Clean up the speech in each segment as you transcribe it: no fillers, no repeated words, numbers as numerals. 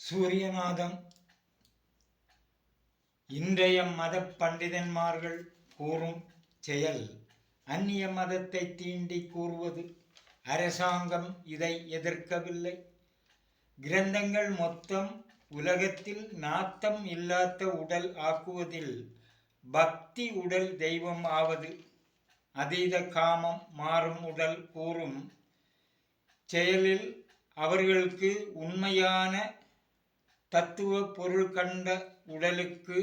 சூரியநாதம் இன்றைய மத பண்டிதன்மார்கள் கூறும் செயல் அந்நிய மதத்தை தீண்டி கூறுவது. அரசாங்கம் இதை எதிர்க்கவில்லை. கிரந்தங்கள் மொத்தம் உலகத்தில் நாத்தம் இல்லாத உடல் ஆக்குவதில் பக்தி உடல் தெய்வம் ஆவது. அதீத காமம் மாறும் உடல் கூறும் செயலில் அவர்களுக்கு உண்மையான தத்துவ பொருள் கண்ட உடலுக்கு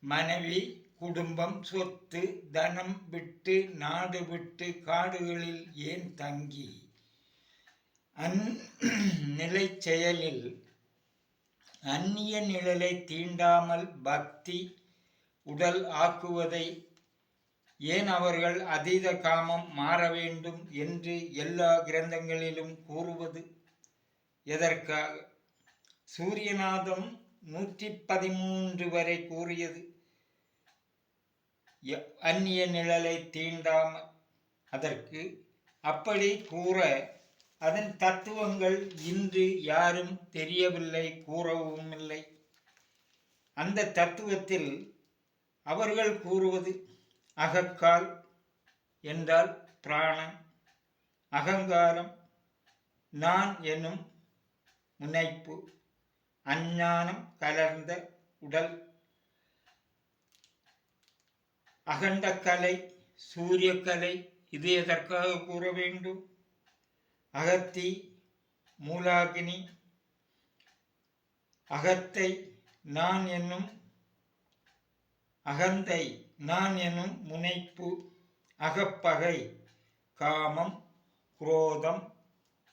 மனைவி, குடும்பம், சொத்து, தனம் விட்டு நாடு விட்டு காடுகளில் ஏன் தங்கி அந்நிலை செயலில் அந்நிய நிழலை தீண்டாமல் பக்தி உடல் ஆக்குவதை ஏன் அவர்கள் அதீத காமம் மாற வேண்டும் என்று எல்லா கிரந்தங்களிலும் கூறுவது எதற்காக? சூரியநாதம் 113 வரை கூறியது அந்நிய நிழலை தீண்டாமல். அதற்கு அப்படி கூற அதன் தத்துவங்கள் இன்று யாரும் தெரியவில்லை, கூறவும் இல்லை. அந்த தத்துவத்தில் அவர்கள் கூறுவது அகக்கால் என்றால் பிராணன், அகங்காரம் நான் எனும் முனைப்பு, அஞ்ஞானம் கலர்ந்த உடல், அகண்டக்கலை, சூரியக்கலை. இது எதற்காக கூற வேண்டும்? அகத்தி, மூலாகினி, அகத்தை நான் என்னும் அகந்தை, நான் எனும் முனைப்பு, அகப்பகை, காமம், குரோதம்,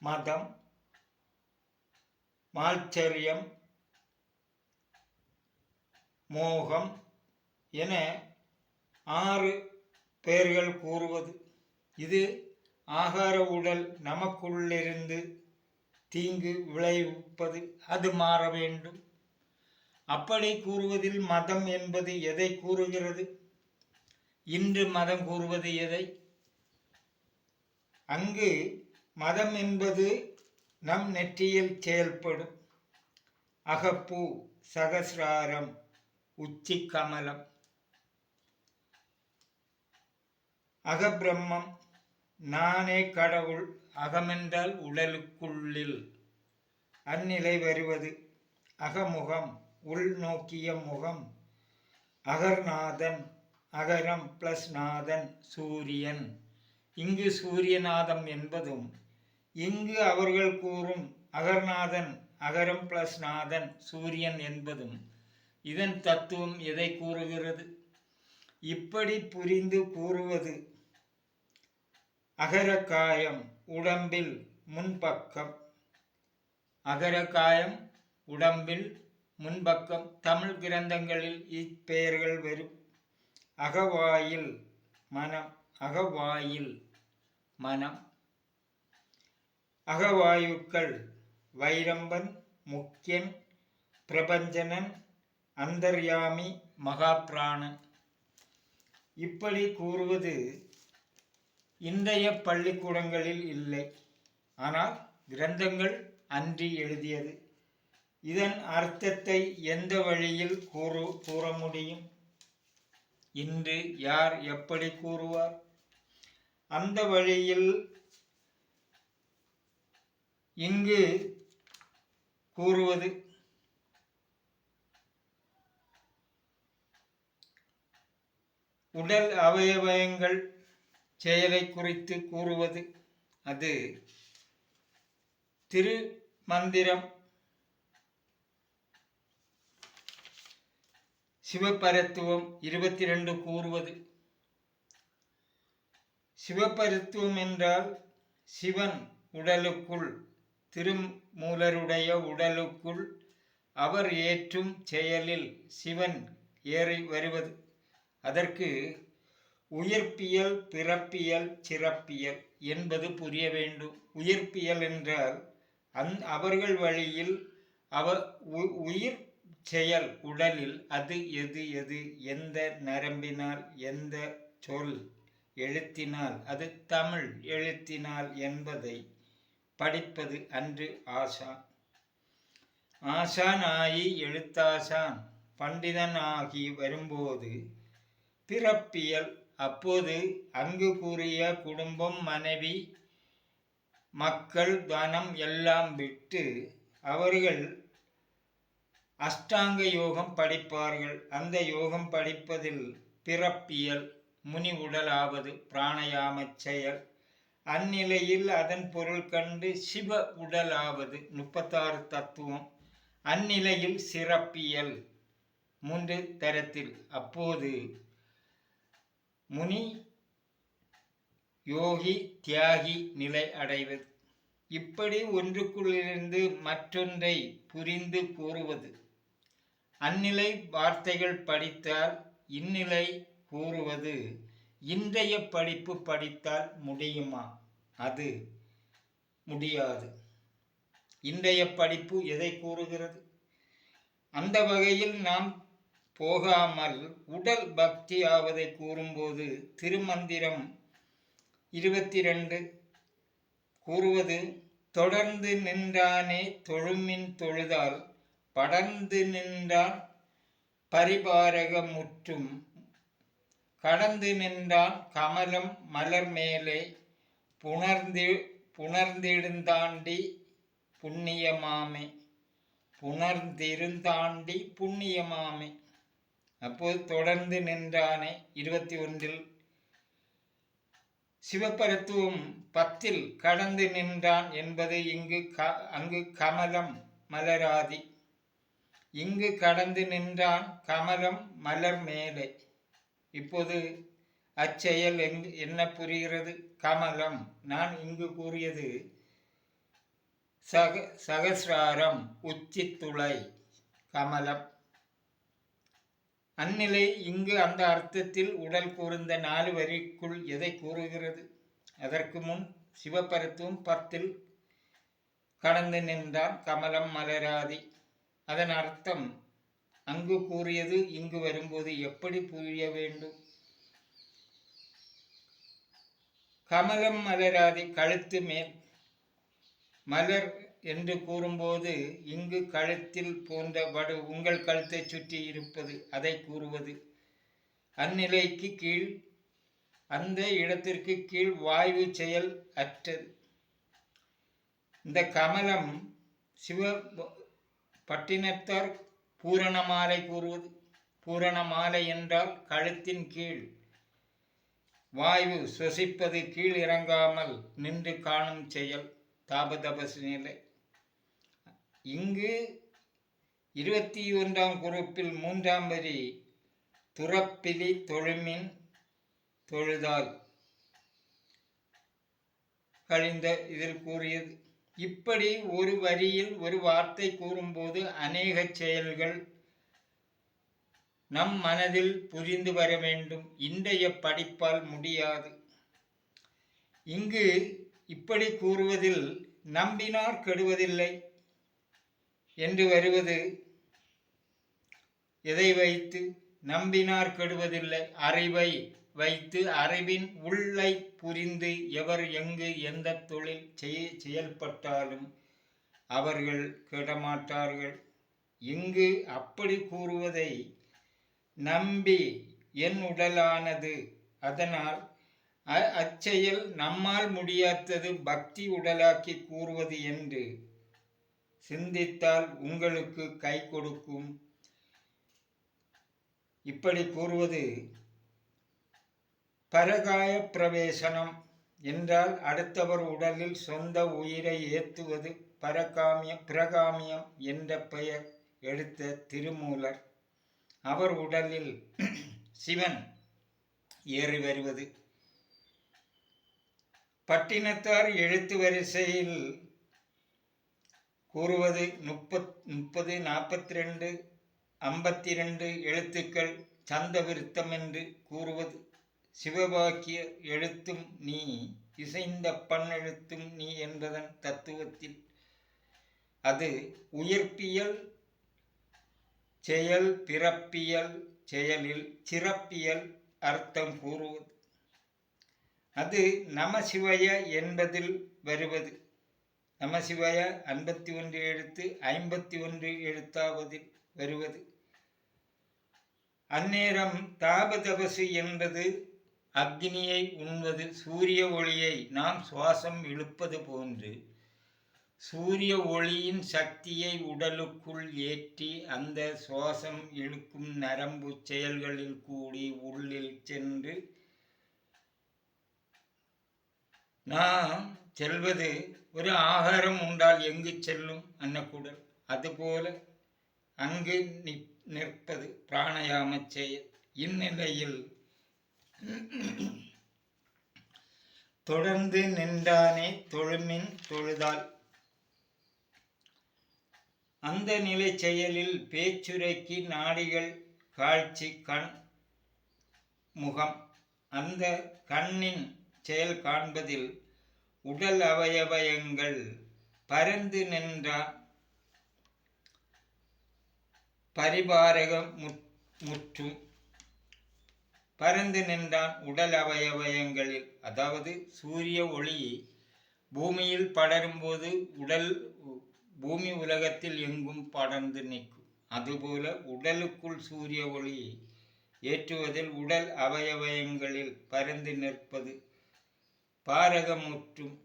மதம், மாச்சரியம், மோகம் என 6 பெயர்கள் கூறுவது. இது ஆகார உடல் நமக்குள்ளிருந்து தீங்கு விளைவிப்பது. அது மாற வேண்டும். அப்படி கூறுவதில் மதம் என்பது எதை கூறுகிறது? இன்று மதம் கூறுவது எதை? அங்கு மதம் என்பது நம் நெற்றியில் செயல்படும் அகப்பூ, சகசிராரம், உச்சி கமலம், அகபிரம்மம், நானே கடவுள், அகமென்றால் உடலுக்குள்ளில் அந்நிலை வருவது. அகமுகம், உள்நோக்கிய முகம், அகர்நாதன், அகரம் பிளஸ் நாதன், சூரியன். இங்கு சூரியநாதம் என்பதும் இங்கு அவர்கள் கூறும் அகர்நாதன், அகரம் பிளஸ் நாதன், சூரியன் என்பதும் இதன் தத்துவம் எதை கூறுகிறது? இப்படி புரிந்து கூறுவது அகரகாயம் உடம்பில் முன்பக்கம், அகரகாயம் உடம்பில் முன்பக்கம். தமிழ் கிரந்தங்களில் இப்பெயர்கள் வரும். அகவாயில் மனம், அகவாயில் மனம், அகவாயுக்கள் வைரம்பன், முக்கியன், பிரபஞ்சனன், அந்தர்யாமி, மகாபிராணன். இப்படி கூறுவது இன்றைய பள்ளிக்கூடங்களில் இல்லை, ஆனால் கிரந்தங்கள் அன்றி எழுதியது. இதன் அர்த்தத்தை எந்த வழியில் கூற முடியும்? இன்று யார் எப்படி கூறுவார்? அந்த வழியில் இங்கு கூறுவது உடல் அவயவங்கள் செயலை குறித்து கூறுவது. அது திருமந்திரம், சிவபரத்துவம் 22 கூறுவது. சிவபரத்துவம் என்றால் சிவன் உடலுக்குள், திருமூலருடைய உடலுக்குள் அவர் ஏற்றும் செயலில் சிவன் ஏறி வருவது. அதற்கு உயிர்ப்பியல், பிறப்பியல், சிறப்பியல் என்பது புரிய வேண்டும். உயிர்ப்பியல் என்றால் அவர்கள் வழியில் உயிர் செயல் உடலில் அது எது எது, எந்த நரம்பினால், எந்த சொல் எழுத்தினால், அது தமிழ் எழுத்தினால் என்பதை படிப்பது அன்று ஆசான். ஆசான் ஆகி எழுத்தாசான் பண்டிதன் ஆகி வரும்போது பிறப்பியல். அப்போது அங்கு கூறிய குடும்பம், மனைவி, மக்கள், தனம் எல்லாம் விட்டு அவர்கள் அஷ்டாங்க யோகம் படிப்பார்கள். அந்த யோகம் படிப்பதில் பிறப்பியல், முனி உடலாவது பிராணயாமச் செயல். அந்நிலையில் அதன் பொருள் கண்டு சிவ உடலாவது 36 தத்துவம். அந்நிலையில் சிறப்பியல் 3 தரத்தில். அப்போது முனி, யோகி, தியாகி நிலை அடைவது. இப்படி ஒன்றுக்குள்ளிருந்து மற்றொன்றை புரிந்து கூறுவது. அந்நிலை வார்த்தைகள் படித்தால் இந்நிலை கூறுவது. இன்றைய படிப்பு படித்தால் முடியுமா? அது முடியாது. இன்றைய படிப்பு எதை கூறுகிறது? அந்த வகையில் நாம் போகாமல் உடல் பக்தி ஆவதை கூறும்போது திருமந்திரம் 22 கூறுவது, தொடர்ந்து நின்றானே தொழுமின் தொழுதால் படர்ந்து நின்றான் பரிபாரக முற்றும், கடந்து நின்றான் கமலம் மலர் மேலே புணர்ந்திருந்தாண்டி புண்ணியமாமே. புணர்ந்திருந்தாண்டி புண்ணியமாமே. அப்போது தொடர்ந்து நின்றானே 21 சிவபரத்துவம் 10 கடந்து நின்றான் என்பது அங்கு கமலம் மலராதி. இங்கு கடந்து நின்றான் கமலம் மலர் மேலே. இப்போது அச்செயல் என்ன புரிகிறது? கமலம். நான் இங்கு கூறியது சகசிராரம், உச்சி துளை, கமலம். அந்நிலை இங்கு அந்த அர்த்தத்தில் உடல் கூர்ந்த 4 வரிக்குள் எதை கூறுகிறது? அதற்கு முன் சிவபரத்துவம் 10 கடந்து நின்றான் கமலம் மலராதி. அதன் அர்த்தம் அங்கு கூறியது இங்கு வரும்போது எப்படி புரிய வேண்டும்? கமலம் மலராதி கழுத்து மேல், மலர் என்று கூறும்போது இங்கு கழுத்தில் போன்ற வடு உங்கள் கழுத்தை சுற்றி இருப்பது, அதை கூறுவது. அந்நிலைக்கு கீழ், அந்த இடத்திற்கு கீழ் வாயு செயல் அற்றது. இந்த கமலம் சிவ பட்டினத்தார் பூரணமாலை கூறுவது. பூரணமாலை என்றால் கழுத்தின் கீழ் வாயு சுவசிப்பது, கீழ் இறங்காமல் நின்று காணும் செயல், தாபதபசு நிலை. இங்கு 21ஆம் குறிப்பில் 3ஆம் வரி துறப்பிலி தொழுமின் தொழுதால் கழிந்த இதில் கூறியது. இப்படி ஒரு வரியில் ஒரு வார்த்தை கூறும்போது அநேக செயல்கள் நம் மனதில் புரிந்து வர வேண்டும். இன்றைய படிப்பால் முடியாது. இங்கு இப்படி கூறுவதில் நம்பினார் கெடுவதில்லை என்று வருவது எதை வைத்து? நம்பினார் கெடுவதில்லை, அறிவை வைத்து. அறிவின் உள்ளை புரிந்து எவர் எங்கு எந்த தொழில் செயல்பட்டாலும் அவர்கள் கெடமாட்டார்கள். இங்கு அப்படி கூறுவதை நம்பி என் உடலானது, அதனால் அச்செயல் நம்மால் முடியாதது பக்தி உடலாக்கி கூறுவது என்று சிந்தித்தால் உங்களுக்கு கை கொடுக்கும். இப்படி கூறுவது பரகாய பிரவேசனம் என்றால் அடுத்தவர் உடலில் சொந்த உயிரை ஏற்றுவது. பிரகாமியம் என்ற பெயர் எடுத்த திருமூலர் அவர் உடலில் சிவன் ஏறி வருவது. பட்டினத்தார் எழுத்து வரிசையில் கூறுவது 30, 42, 52 எழுத்துக்கள் சந்த விருத்தம் என்று கூறுவது. சிவபாக்கிய எழுத்தும் நீ, இசைந்த பண்ணெழுத்தும் நீ என்பதன் தத்துவத்தில் அது உயிர்ப்பியல் செயல், பிறப்பியல் செயலில் சிறப்பியல் அர்த்தம் கூறுவது. அது நமசிவய என்பதில் வருவது. நமசிவாய 51 எழுத்து 51 எழுத்தாவதில் வருவது. அந்நேரம் தாபதபசு என்பது அக்னியை உண்வது, சூரிய ஒளியை நாம் சுவாசம் இழுப்பது போன்று சூரிய ஒளியின் சக்தியை உடலுக்குள் ஏற்றி அந்த சுவாசம் இழுக்கும் நரம்பு செயல்களில் கூடி உள்ளில் சென்று நாம் செல்வது. ஒரு ஆகாரம் உண்டால் எங்கு செல்லும் அன்னக்குடல், அதுபோல அங்கு நிற்பது பிராணயாம செயல். இந்நிலையில் தொடர்ந்து நின்றானே தொழுமின் தொழுதால் அந்த நிலை செயலில் பேச்சுரைக்கு நாடிகள் காட்சி கண் முகம். அந்த கண்ணின் செயல் காண்பதில் உடல் அவயவயங்கள் பரந்து நின்றான் பரிபாரக முற்றும். பரந்து நின்றான் உடல் அவயவயங்களில், அதாவது சூரிய ஒளி பூமியில் படரும்போது பூமி உலகத்தில் எங்கும் படர்ந்து நிற்கும். அதுபோல உடலுக்குள் சூரிய ஒளி ஏற்றுவதில் உடல் அவயவயங்களில் பரந்து நிற்பது பாரகமுற்றும்.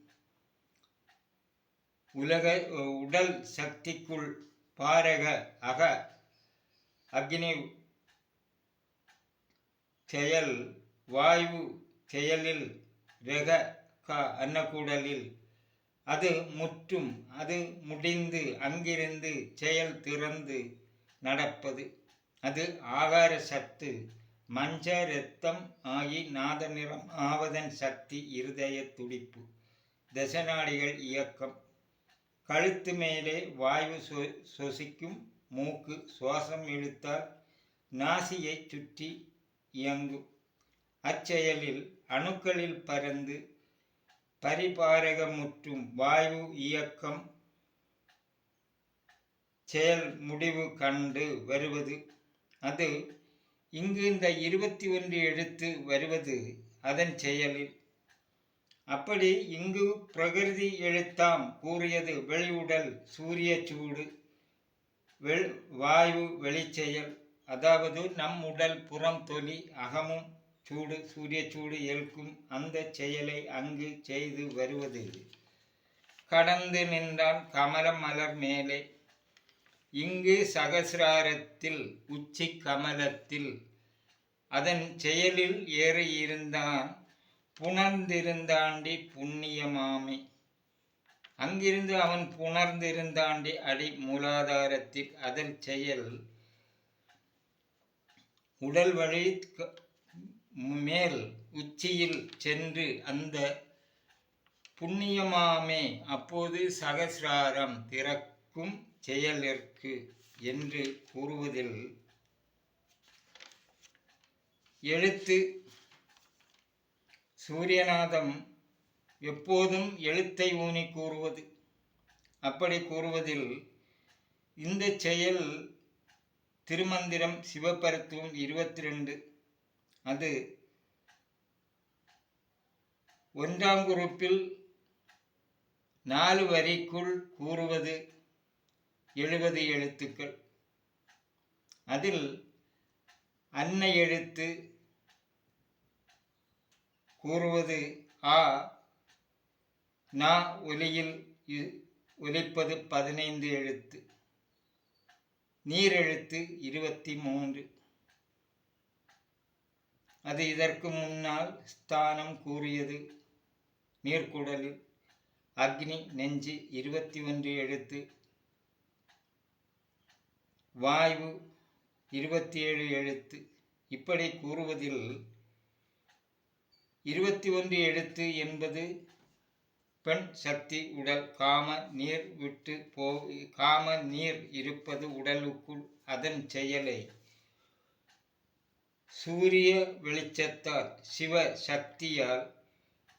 உடல் சக்திக்குள் பாரக அக அக்னி செயல், வாயு செயலில் ரக அன்னக்கூடலில் அது முற்றும். அது முடிந்து அங்கிருந்து செயல் திறந்து நடப்பது. அது ஆகார சத்து மஞ்ச இரத்தம் ஆகி நாத நிறம் ஆவதன் சக்தி இருதய துடிப்பு தசநாடிகள் இயக்கம். கழுத்து மேலே வாயு சுவாசிக்கும். மூக்கு சுவாசம் இழுத்தால் நாசியை சுற்றி இயங்கும். அச்செயலில் அணுக்களில் பறந்து பரிபாரகமுற்றும் வாயு இயக்கம் செயல் முடிவு கண்டு வருவது. அது இங்கு இந்த 21 எழுத்து வருவது அதன் செயலில். அப்படி இங்கு பிரகிருதி எழுத்தாம் கூறியது வெளியுடல் சூரிய சூடு வாயு வெளிச்செயல். அதாவது நம் உடல் புறம் தொலி அகமும் சூடு சூரிய சூடு ஏற்கும் அந்த செயலை அங்கு செய்து வருவது. கடந்து நின்றான் கமல மலர் மேலே. இங்கு சகசிராரத்தில் உச்சி கமலத்தில் அதன் செயலில் ஏறி இருந்தான் புணர்ந்திருந்தாண்டி புண்ணியமாமே. அங்கிருந்து அவன் புணர்ந்திருந்தாண்டி அடி மூலாதாரத்தில் அதன் செயல் உடல் வழி மேல் உச்சியில் சென்று அந்த புண்ணியமாமே. அப்போது சகசிராரம் திறக்கும் செயலிற்கு என்று கூறுவதில் எழுத்து சூரியநாதம் எப்போதும் எழுத்தை ஊனி கூறுவது. அப்படி கூறுவதில் இந்த செயல் திருமந்திரம் சிவபரத்துவம் 22. அது 1ஆம் குரூப்பில் 4 வரிக்குள் கூறுவது 70 எழுத்துக்கள். அதில் அன்னை எழுத்து கூறுவது ஆ நா ஒலியில் ஒலிப்பது 15 எழுத்து. நீரெழுத்து 23. அது இதற்கு முன்னால் ஸ்தானம் கூறியது நீர்க்குடலில். அக்னி நெஞ்சு 21 எழுத்து. வாயு 27 எழுத்து. இப்படி கூறுவதில் 21 எழுத்து என்பது பெண் சக்தி உடல். காம நீர் இருப்பது உடலுக்குள். அதன் செயலை சூரிய வெளிச்சத்தால் சிவ சக்தியால்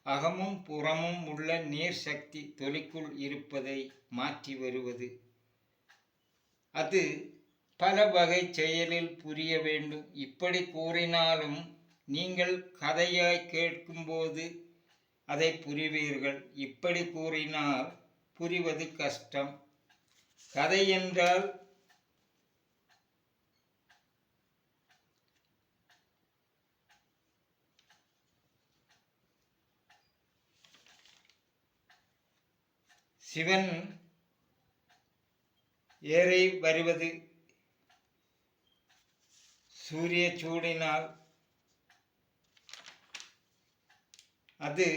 அகமும் புறமும் உள்ள நீர் சக்தி தொலிக்குள் இருப்பதை மாற்றி வருவது. அது பல வகை செயலில் புரிய வேண்டும். இப்படி கூறினாலும் நீங்கள் கதையாய் கேட்கும்போது அதை புரிவீர்கள். இப்படி கூறினால் புரிவது கஷ்டம். கதை என்றால் சிவன் ஏறி வருவது சூரிய சூடினால் அது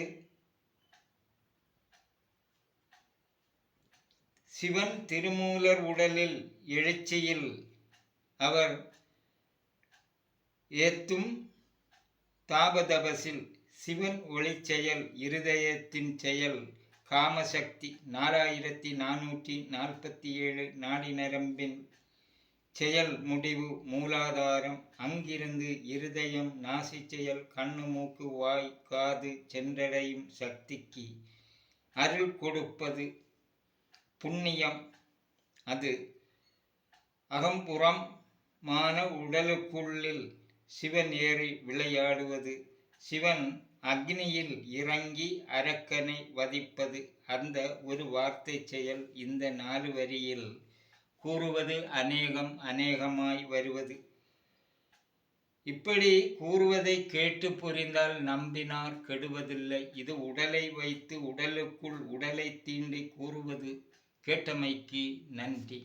சிவன் திருமூலர் உடலில் எழுச்சியில் அவர் ஏத்தும் தாபதபசில் சிவன் ஒளி செயல் இருதயத்தின் செயல் காமசக்தி 4447 நாடி நரம்பின் செயல் முடிவு மூலாதாரம். அங்கிருந்து இருதயம் நாசி செயல் கண்ணு மூக்கு வாய் காது சென்றடையும் சக்திக்கு அருள் கொடுப்பது புண்ணியம். அது அகம்புறமான உடலுக்குள்ளில் சிவன் ஏறி விளையாடுவது. சிவன் அக்னியில் இறங்கி அரக்கனை வதிப்பது. அந்த ஒரு வார்த்தை செயல் இந்த 4 வரியில் கூறுவது அநேகமாய் வருவது. இப்படி கூறுவதை கேட்டு புரிந்தால் நம்பினார் கெடுவதில்லை. இது உடலை வைத்து உடலுக்குள் உடலை தீண்டி கூறுவது. கேட்டமைக்கு நன்றி.